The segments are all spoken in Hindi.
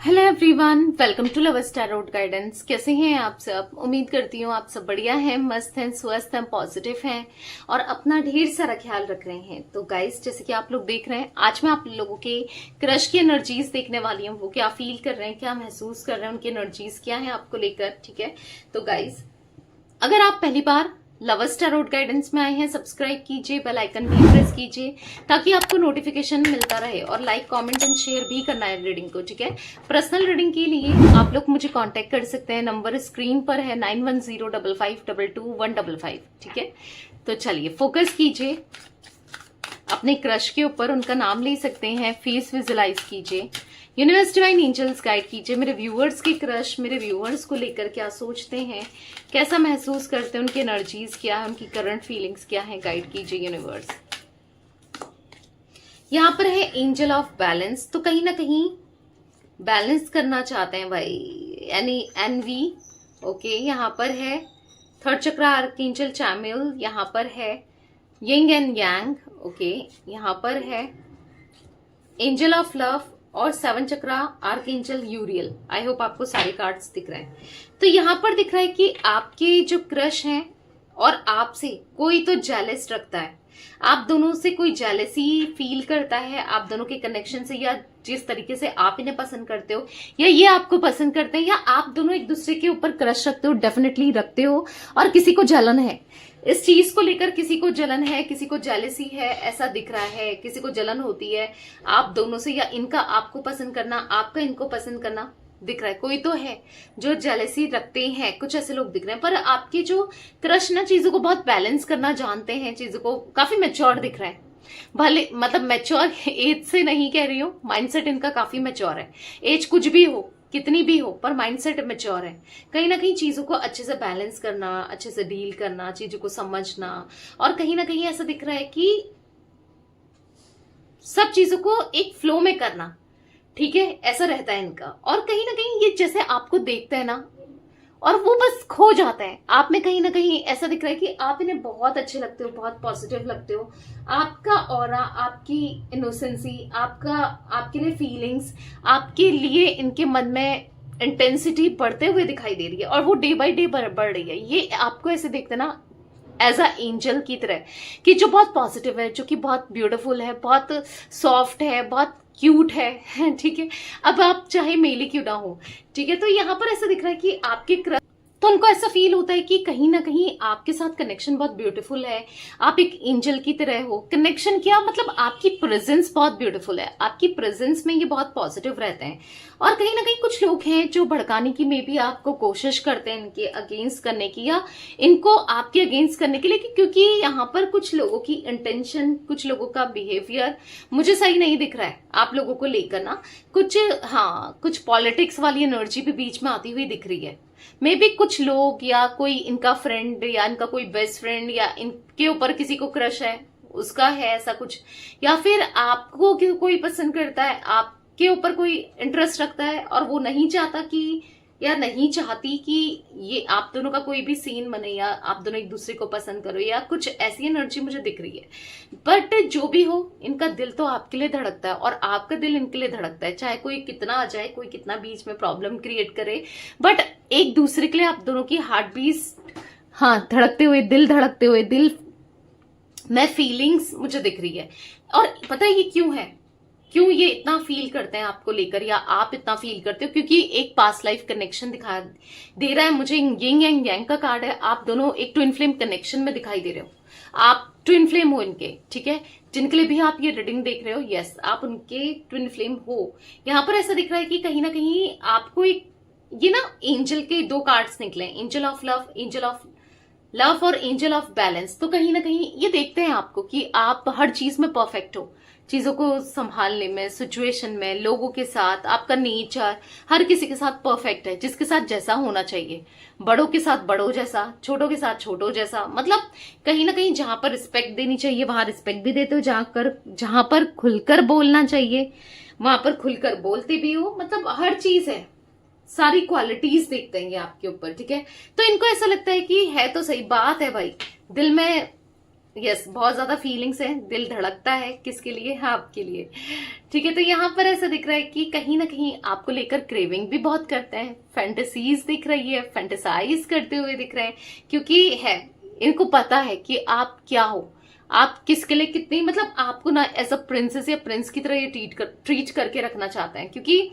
Hello everyone, welcome to love star road guidance. कैसे हैं आप सब? उम्मीद करती हूँ आप सब बढ़िया हैं, मस्त हैं, स्वस्थ हैं, पॉजिटिव हैं और अपना ढेर सारा ख्याल रख रहे हैं। तो गाइस, जैसे कि आप लोग देख रहे हैं, आज मैं आप लोगों के क्रश की एनर्जीज देखने वाली हूँ। वो क्या फील कर रहे हैं, क्या महसूस कर रहे हैं, उनकी एनर्जीज क्या है आपको लेकर। ठीक है, तो गाइस, अगर आप पहली बार लव स्टार रोड गाइडेंस में आए हैं, सब्सक्राइब कीजिए, बेल आइकन भी प्रेस कीजिए ताकि आपको नोटिफिकेशन मिलता रहे, और लाइक, कमेंट एंड शेयर भी करना है रीडिंग को। ठीक है, पर्सनल रीडिंग के लिए आप लोग मुझे कांटेक्ट कर सकते हैं, नंबर स्क्रीन पर है 9105522155। ठीक है, तो चलिए फोकस कीजिए अपने क्रश के ऊपर, उनका नाम ले सकते हैं, फेस विजुलाइज कीजिए, यूनिवर्स डिवाइन एंजल्स गाइड कीजिए। मेरे व्यूअर्स की क्रश मेरे व्यूअर्स को लेकर क्या सोचते हैं, कैसा महसूस करते हैं, उनकी एनर्जीज क्या है, उनकी करंट फीलिंग्स क्या है, गाइड कीजिए यूनिवर्स। यहाँ पर है एंजल ऑफ बैलेंस, तो कहीं ना कहीं बैलेंस करना चाहते हैं भाई, यानी एनवी। ओके, यहाँ पर है थर्ड चक्रा आर्कएंजल चैमुएल, यहाँ पर है यिंग एंड यांग। ओके, यहाँ पर है एंजल ऑफ लव और 7 चक्रा आर्कएंजल यूरियल। आई होप आपको सारे कार्ड्स दिख रहे हैं। तो यहाँ पर दिख रहा है कि आपके जो क्रश हैं और आपसे कोई तो जेलस रखता है, आप दोनों से कोई जेलसी फील करता है, आप दोनों के कनेक्शन से, या जिस तरीके से आप इन्हें पसंद करते हो या ये आपको पसंद करते हैं, या आप दोनों एक दूसरे के ऊपर क्रश रखते हो, डेफिनेटली रखते हो, और किसी को जलन है इस चीज को लेकर, किसी को जलन है, किसी को जेलसी है, ऐसा दिख रहा है, किसी को जलन होती है आप दोनों से, या इनका आपको पसंद करना, आपका इनको पसंद करना दिख रहा है। कोई तो है जो जेलसी रखते हैं, कुछ ऐसे लोग दिख रहे हैं। पर आपके जो क्रश ना चीजों को बहुत बैलेंस करना जानते हैं, चीजों को काफी मैच्योर दिख रहा है। भले मतलब मैच्योर एज से नहीं कह रही हूँ, माइंडसेट इनका काफी मैच्योर है। एज कुछ भी हो, कितनी भी हो, पर माइंडसेट मैच्योर है। कहीं ना कहीं चीजों को अच्छे से बैलेंस करना, अच्छे से डील करना, चीजों को समझना, और कहीं ना कहीं ऐसा दिख रहा है कि सब चीजों को एक फ्लो में करना। ठीक है, ऐसा रहता है इनका। और कहीं ना कहीं ये जैसे आपको देखते हैं ना, और वो बस खो जाता है आप में। कहीं ना कहीं ऐसा दिख रहा है कि आप इन्हें बहुत अच्छे लगते हो, बहुत पॉजिटिव लगते हो। आपका ऑरा, आपकी इनोसेंसी, आपके लिए फीलिंग्स, आपके लिए इनके मन में इंटेंसिटी बढ़ते हुए दिखाई दे रही है, और वो डे बाय डे बढ़ रही है। ये आपको ऐसे देखते ना एज अ एंजल की तरह, कि जो बहुत पॉजिटिव है, जो कि बहुत ब्यूटीफुल है, बहुत सॉफ्ट है, बहुत क्यूट है। ठीक है, अब आप चाहे मेल ही क्यों ना हो। ठीक है, तो यहाँ पर ऐसा दिख रहा है कि आपके तो उनको ऐसा फील होता है कि कहीं ना कहीं आपके साथ कनेक्शन बहुत ब्यूटीफुल है, आप एक एंजल की तरह हो। कनेक्शन क्या मतलब, आपकी प्रेजेंस बहुत ब्यूटीफुल है, आपकी प्रेजेंस में ये बहुत पॉजिटिव रहते हैं। और कहीं ना कहीं कुछ लोग हैं जो भड़काने की में भी आपको कोशिश करते हैं, इनके अगेंस्ट करने की, या इनको आपके अगेंस्ट करने के लिए, क्योंकि यहाँ पर कुछ लोगों की इंटेंशन, कुछ लोगों का बिहेवियर मुझे सही नहीं दिख रहा है आप लोगों को लेकर ना। कुछ पॉलिटिक्स वाली एनर्जी भी बीच में आती हुई दिख रही है। मे बी कुछ लोग, या कोई इनका फ्रेंड, या इनका कोई बेस्ट फ्रेंड, या इनके ऊपर किसी को क्रश है, उसका है ऐसा कुछ, या फिर आपको कोई पसंद करता है, आपके ऊपर कोई इंटरेस्ट रखता है, और वो नहीं चाहता कि, या नहीं चाहती कि ये आप दोनों का कोई भी सीन बने, या आप दोनों एक दूसरे को पसंद करो, या कुछ ऐसी एनर्जी मुझे दिख रही है। बट जो भी हो, इनका दिल तो आपके लिए धड़कता है, और आपका दिल इनके लिए धड़कता है। चाहे कोई कितना आ जाए, कोई कितना बीच में प्रॉब्लम क्रिएट करे, बट एक दूसरे के लिए आप दोनों की हार्ट बीट, धड़कते हुए, दिल धड़कते हुए, दिल में फीलिंग्स मुझे दिख रही है। और पता है ये क्यों है, क्यों ये इतना फील करते हैं आपको लेकर, या आप इतना फील करते हो? क्योंकि एक पास्ट लाइफ कनेक्शन दिखा दे रहा है मुझे। यिंग एंड यांग का कार्ड है, आप दोनों एक ट्विन फ्लेम कनेक्शन में दिखाई दे रहे हो। आप ट्विन फ्लेम हो इनके। ठीक है, जिनके लिए भी आप ये रीडिंग देख रहे हो, यस, आप उनके ट्विन फ्लेम हो। यहाँ पर ऐसा दिख रहा है कि कहीं ना कहीं आपको एक, ये ना एंजल के 2 कार्ड्स निकले, एंजल ऑफ लव और एंजल ऑफ बैलेंस। तो कहीं ना कहीं ये देखते हैं आपको कि आप हर चीज में परफेक्ट हो, चीजों को संभालने में, सिचुएशन में, लोगों के साथ, आपका नेचर हर किसी के साथ परफेक्ट है, जिसके साथ जैसा होना चाहिए। बड़ों के साथ बड़ों जैसा, छोटों के साथ छोटों जैसा। मतलब कहीं ना कहीं जहां पर रिस्पेक्ट देनी चाहिए वहां रिस्पेक्ट भी देते हो, जहां पर खुलकर बोलना चाहिए वहां पर खुलकर बोलते भी हो। मतलब हर चीज है, सारी क्वालिटीज देखते हैं ये आपके ऊपर। ठीक है, तो इनको ऐसा लगता है कि है तो सही बात है भाई, दिल में यस, बहुत ज्यादा फीलिंग्स है, दिल धड़कता है किसके लिए? हाँ, आपके लिए। ठीक है, तो यहाँ पर ऐसा दिख रहा है कि कहीं ना कहीं आपको लेकर क्रेविंग भी बहुत करते हैं, फैंटेसीज दिख रही है, फैंटेसाइज करते हुए दिख रहे हैं, क्योंकि है, इनको पता है कि आप क्या हो, आप किसके लिए कितनी, मतलब आपको ना एज अ प्रिंसेस या प्रिंस की तरह ये ट्रीट करके रखना चाहते हैं, क्योंकि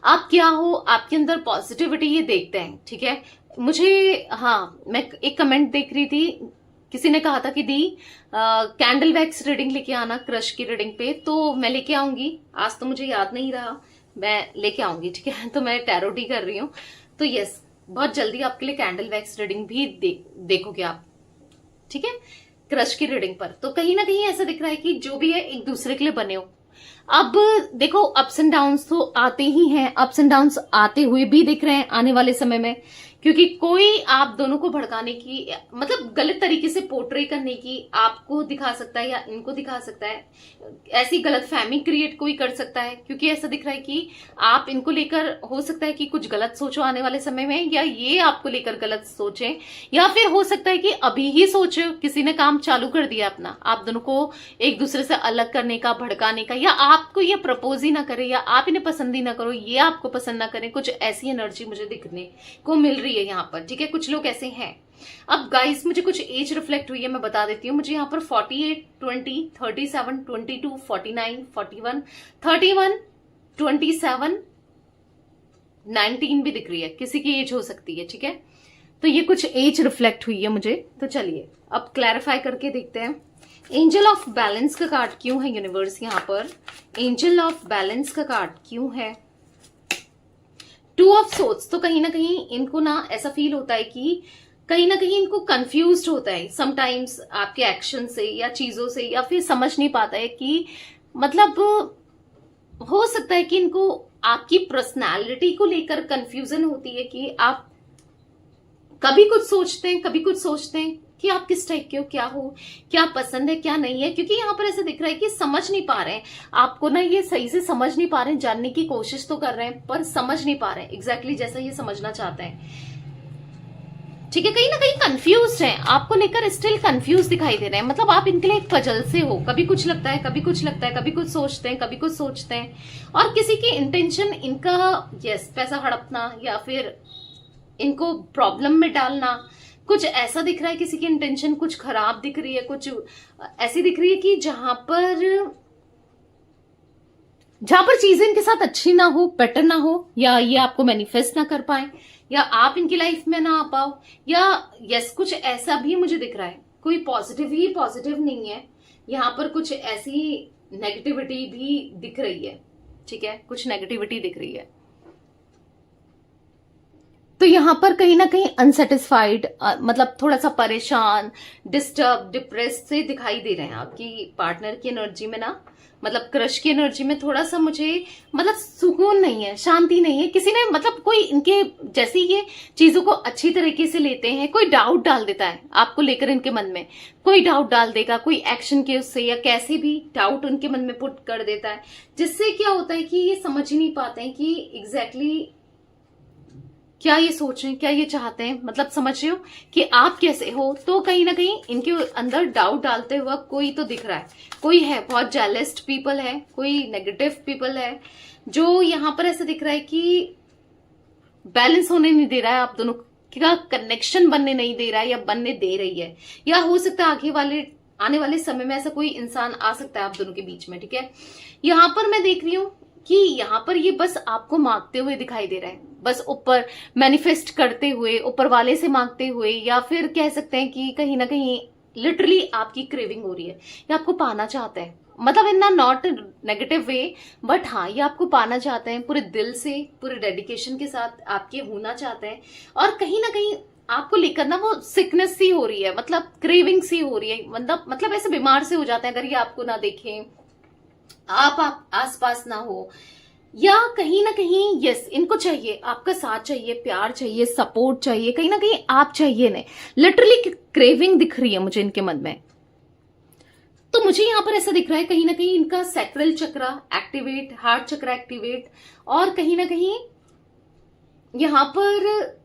आप क्या हो, आपके अंदर पॉजिटिविटी ये देखते हैं। ठीक है, मुझे, हाँ, मैं एक कमेंट देख रही थी, किसी ने कहा था कि दी कैंडल वैक्स रीडिंग लेके आना क्रश की रीडिंग पे, तो मैं लेके आऊंगी। आज तो मुझे याद नहीं रहा, मैं लेके आऊंगी। ठीक है, तो मैं टैरो टी कर रही हूँ, तो यस, बहुत जल्दी आपके लिए कैंडल वैक्स रीडिंग भी देखोगे आप। ठीक है, क्रश की रीडिंग पर। तो कहीं ना कहीं ऐसा दिख रहा है कि जो भी है एक दूसरे के लिए बने हो। अब देखो, अप्स एंड डाउन्स तो आते ही हैं, अप्स एंड डाउन्स आते हुए भी दिख रहे हैं आने वाले समय में, क्योंकि कोई आप दोनों को भड़काने की, मतलब गलत तरीके से पोर्ट्रे करने की आपको दिखा सकता है या इनको दिखा सकता है, ऐसी गलत फहमी क्रिएट कोई कर सकता है, क्योंकि ऐसा दिख रहा है कि आप इनको लेकर हो सकता है कि कुछ गलत सोचो आने वाले समय में, या ये आपको लेकर गलत सोचें, या फिर हो सकता है कि अभी ही सोचो, किसी ने काम चालू कर दिया अपना, आप दोनों को एक दूसरे से अलग करने का, भड़काने का, या आपको ये प्रपोज ही ना करे, या आप इन्हें पसंद ही ना करो, ये आपको पसंद ना करें, कुछ ऐसी एनर्जी मुझे दिखने को मिल रही है यहाँ पर। ठीक है, कुछ लोग ऐसे हैं। अब गाइस, मुझे कुछ एज रिफ्लेक्ट हुई है, मैं बता देती हूँ। मुझे यहाँ पर 48, 20, 37, 22, 49, 41, 31, 27, 19 भी दिख रही है, किसी की एज हो सकती है। ठीक है, तो ये कुछ एज रिफ्लेक्ट हुई है मुझे। तो चलिए अब क्लैरिफाई करके देखते हैं। एंजल ऑफ बैलेंस का कार्ड क्यों है यूनिवर्स यहाँ पर? एंजल ऑफ बैलेंस का कार्ड क्यों है? टू ऑफ सोर्ड्स, तो कहीं ना कहीं इनको ना ऐसा फील होता है कि कहीं ना कहीं इनको कंफ्यूज्ड होता है समटाइम्स आपके एक्शन से या चीजों से, या फिर समझ नहीं पाता है कि, मतलब हो सकता है कि इनको आपकी पर्सनालिटी को लेकर कंफ्यूजन होती है कि आप कभी कुछ सोचते हैं, कभी कुछ सोचते हैं कि आप किस टाइप के हो, क्या हो, क्या पसंद है, क्या नहीं है, क्योंकि यहाँ पर ऐसा दिख रहा है कि समझ नहीं पा रहे हैं आपको ना, ये सही से समझ नहीं पा रहे हैं, जानने की कोशिश तो कर रहे हैं पर समझ नहीं पा रहे हैं एग्जैक्टली जैसा ये समझना चाहते हैं। ठीक है, कहीं ना कहीं कंफ्यूज हैं, आपको लेकर स्टिल कंफ्यूज दिखाई दे रहे हैं, मतलब आप इनके लिए एक पजल से हो, कभी कुछ लगता है, कभी कुछ लगता है, कभी कुछ सोचते हैं, कभी कुछ सोचते हैं, और किसी की इंटेंशन इनका यस पैसा हड़पना, या फिर इनको प्रॉब्लम में डालना, कुछ ऐसा दिख रहा है। किसी की इंटेंशन कुछ खराब दिख रही है, कुछ ऐसी दिख रही है कि जहां पर चीजें इनके साथ अच्छी ना हो, बेटर ना हो, या ये आपको मैनिफेस्ट ना कर पाए, या आप इनकी लाइफ में ना आ पाओ, या यस कुछ ऐसा भी मुझे दिख रहा है। कोई पॉजिटिव ही पॉजिटिव नहीं है, यहाँ पर कुछ ऐसी नेगेटिविटी भी दिख रही है। ठीक है, कुछ नेगेटिविटी दिख रही है। तो यहां पर कहीं ना कहीं अनसेटिस्फाइड, मतलब थोड़ा सा परेशान, डिस्टर्ब, डिप्रेस से दिखाई दे रहे हैं आपकी पार्टनर की एनर्जी में ना, मतलब क्रश की एनर्जी में थोड़ा सा मुझे, मतलब सुकून नहीं है, शांति नहीं है। किसी ने, मतलब कोई इनके जैसे ये चीजों को अच्छी तरीके से लेते हैं, कोई डाउट डाल देता है आपको लेकर, इनके मन में कोई डाउट डाल देगा, कोई एक्शन के उससे या कैसे भी डाउट उनके मन में पुट कर देता है, जिससे क्या होता है कि ये समझ ही नहीं पाते हैं कि एग्जैक्टली क्या ये सोच रहे हैं, क्या ये चाहते हैं, मतलब समझ रहे हो कि आप कैसे हो। तो कहीं ना कहीं इनके अंदर डाउट डालते हुआ कोई तो दिख रहा है, कोई है, बहुत जेलस्ट पीपल है, कोई नेगेटिव पीपल है, जो यहाँ पर ऐसा दिख रहा है कि बैलेंस होने नहीं दे रहा है, आप दोनों का कनेक्शन बनने नहीं दे रहा है, या बनने दे रही है, या हो सकता है आने वाले समय में ऐसा कोई इंसान आ सकता है आप दोनों के बीच में। ठीक है, यहाँ पर मैं देख रही हूं कि यहाँ पर ये बस आपको मांगते हुए दिखाई दे रहा है, बस ऊपर मैनिफेस्ट करते हुए, ऊपर वाले से मांगते हुए, या फिर कह सकते हैं कि कहीं ना कहीं लिटरली आपकी क्रेविंग हो रही है, या आपको पाना चाहते हैं, मतलब in not negative way, but हाँ ये आपको पाना चाहते हैं पूरे दिल से, पूरे डेडिकेशन के साथ आपके होना चाहते हैं, और कहीं ना कहीं आपको लेकर ना वो सिकनेस सी हो रही है, मतलब क्रेविंग सी हो रही है, मतलब ऐसे बीमार से हो जाते हैं अगर ये आपको ना देखें, आप आसपास ना हो, या कहीं ना कहीं यस इनको चाहिए, आपका साथ चाहिए, प्यार चाहिए, सपोर्ट चाहिए, कहीं ना कहीं आप चाहिए नहीं, लिटरली क्रेविंग दिख रही है मुझे इनके मन में। तो मुझे यहां पर ऐसा दिख रहा है कहीं ना कहीं इनका सैक्रल चक्र एक्टिवेट, हार्ट चक्र एक्टिवेट, और कहीं ना कहीं यहां पर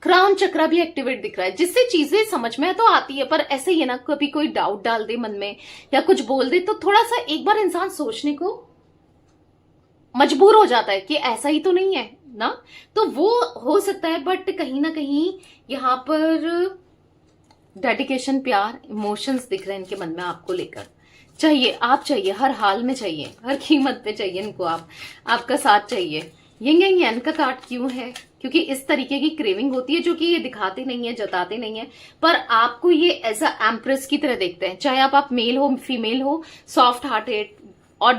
क्राउन चक्रा भी एक्टिवेट दिख रहा है, जिससे चीजें समझ में तो आती है, पर ऐसे ही है ना, कभी कोई डाउट डाल दे मन में या कुछ बोल दे तो थोड़ा सा एक बार इंसान सोचने को मजबूर हो जाता है कि ऐसा ही तो नहीं है ना, तो वो हो सकता है। बट कहीं ना कहीं यहाँ पर डेडिकेशन, प्यार, इमोशंस दिख रहे हैं इनके मन में आपको लेकर। चाहिए, आप चाहिए, हर हाल में चाहिए, हर कीमत पे चाहिए इनको, आपका साथ चाहिए। यिंग एंड यांग का कार्ड क्यों है? क्योंकि इस तरीके की क्रेविंग होती है जो कि ये दिखाते नहीं है, जताते नहीं है, पर आपको ये एज अ एम्प्रेस की तरह देखते हैं। चाहे आप मेल हो फीमेल हो, सॉफ्ट हार्टेड और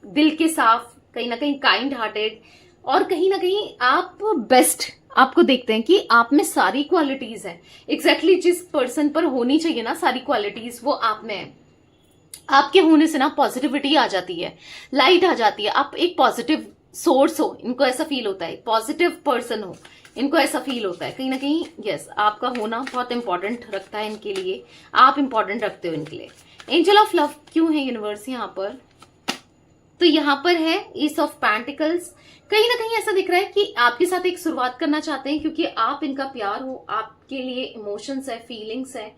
दिल के साफ, कहीं ना कहीं काइंड हार्टेड, और कहीं ना कहीं आप बेस्ट आपको देखते हैं कि आप में सारी क्वालिटीज है। एग्जैक्टली जिस पर्सन पर होनी चाहिए ना सारी क्वालिटीज, वो आप में है। आपके होने से ना पॉजिटिविटी आ जाती है, लाइट आ जाती है, आप एक पॉजिटिव सोर्स हो, इनको ऐसा फील होता है, पॉजिटिव पर्सन हो, इनको ऐसा फील होता है कहीं ना कहीं। यस, आपका होना बहुत इंपॉर्टेंट रखता है इनके लिए, आप इंपॉर्टेंट रखते हो इनके लिए। एंजल ऑफ लव क्यों है यूनिवर्स यहाँ पर? तो यहाँ पर है ईस ऑफ पेंटिकल्स। कहीं ना कहीं ऐसा दिख रहा है कि आपके साथ एक शुरुआत करना चाहते हैं, क्योंकि आप इनका प्यार हो, आपके लिए इमोशंस है, फीलिंग्स है,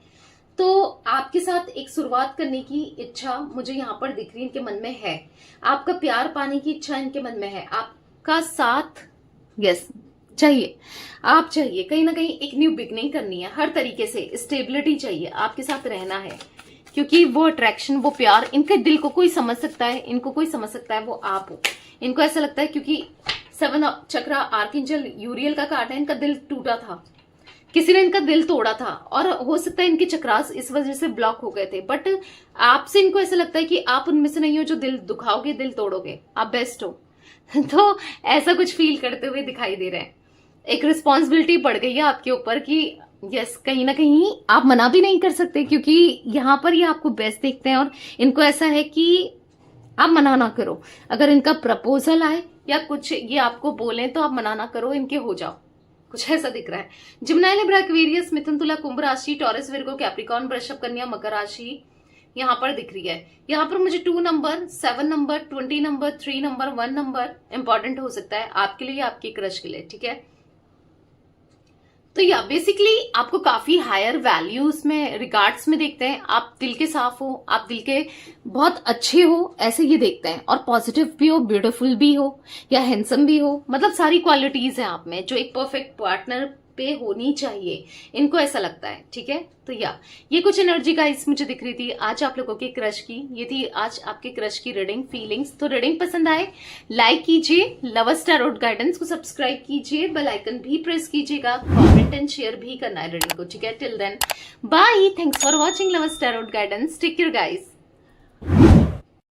तो आपके साथ एक शुरुआत करने की इच्छा मुझे यहाँ पर दिख रही है इनके मन में है। आपका प्यार पाने की इच्छा इनके मन में है, आपका साथ यस चाहिए, आप चाहिए, कहीं ना कहीं एक न्यू बिगनिंग करनी है, हर तरीके से स्टेबिलिटी चाहिए, आपके साथ रहना है, क्योंकि वो अट्रैक्शन, वो प्यार, इनके दिल को कोई समझ सकता है, इनको कोई समझ सकता है, वो आप हो। इनको ऐसा लगता है क्योंकि 7 चक्रा आर्कएंजल यूरियल का कार्ड है, इनका दिल टूटा था, किसी ने इनका दिल तोड़ा था, और हो सकता है इनके चक्रास इस वजह से ब्लॉक हो गए थे। बट आपसे इनको ऐसा लगता है कि आप उनमें से नहीं हो जो दिल दुखाओगे, दिल तोड़ोगे, आप बेस्ट हो। तो ऐसा कुछ फील करते हुए दिखाई दे रहे हैं। एक रिस्पॉन्सिबिलिटी पड़ गई है आपके ऊपर कि यस, कहीं ना कहीं आप मना भी नहीं कर सकते, क्योंकि यहाँ पर ये आपको बेस्ट देखते हैं और इनको ऐसा है कि आप मना ना करो। अगर इनका प्रपोजल आए या कुछ ये आपको बोले तो आप मना ना करो, इनके हो जाओ, कुछ ऐसा दिख रहा है। जिम्नाई, लिब्रा, एक्वेरियस, मिथुन, तुला, कुंभ राशि, टॉरस, विर्गो, कैप्रिकॉर्न, वृषभ, कन्या, मकर राशि यहाँ पर दिख रही है। यहाँ पर मुझे 2 number, 7 number, 20 number, 3 number, 1 number important हो सकता है आपके लिए, आपकी क्रश के लिए, ठीक है। तो या बेसिकली आपको काफी हायर वैल्यूज में, रिगार्ड्स में देखते हैं। आप दिल के साफ हो, आप दिल के बहुत अच्छे हो, ऐसे ये देखते हैं, और पॉजिटिव भी हो, ब्यूटीफुल भी हो, या हैंडसम भी हो, मतलब सारी क्वालिटीज हैं आप में जो एक परफेक्ट पार्टनर पे होनी चाहिए, इनको ऐसा लगता है, ठीक है। तो या ये कुछ एनर्जी गाइस मुझे दिख रही थी आज आप लोगों के क्रश की, ये थी आज आपके क्रश की रीडिंग, फीलिंग्स। तो रीडिंग पसंद आए लाइक कीजिए, लवर्स टैरोट गाइडेंस को सब्सक्राइब कीजिए, बेल आइकन भी प्रेस कीजिएगा, कमेंट एंड शेयर भी करना है रीडिंग को, ठीक है। Till then bye, thanks for watching lovers tarot guidance, take care guys.